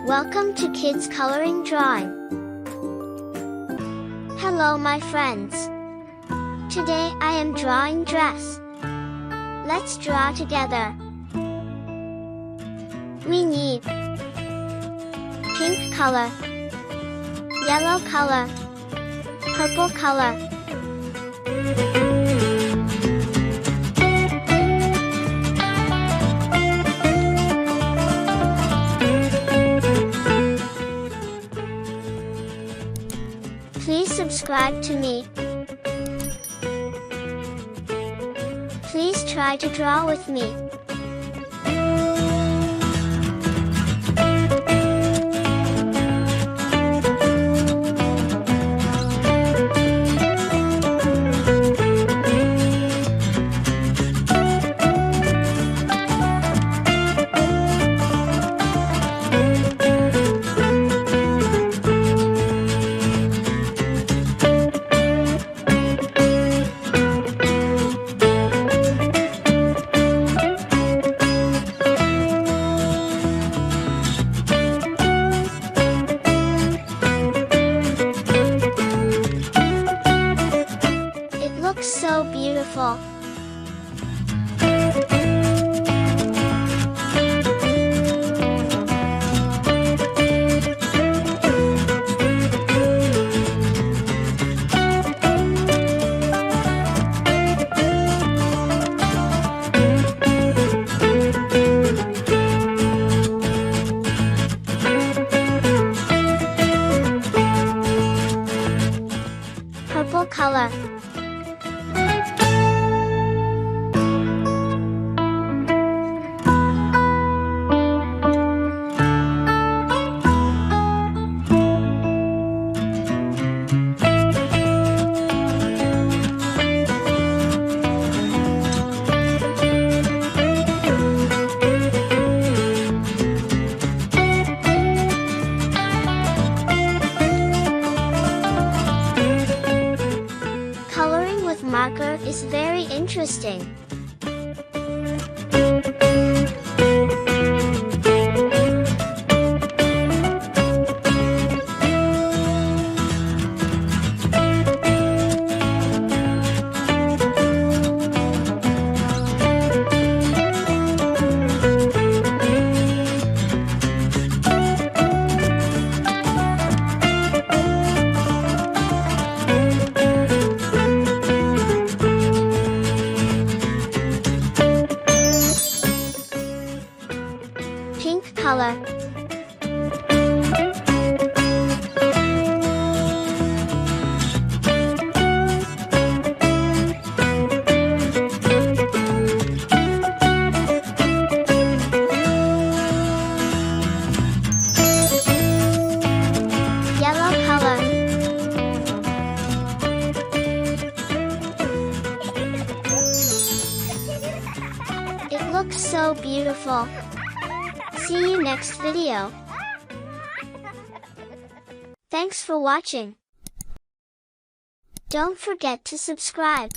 Welcome to Kids Coloring Drawing. Hello my friends. Today I am drawing dress. Let's draw together. We need pink color, yellow color, purple color. Please subscribe to me. Please try to draw with me. Looks so beautiful. Purple color. Coloring with marker is very interesting. Pink color. Yellow color. It looks so beautiful. See you next video. Thanks for watching. Don't forget to subscribe.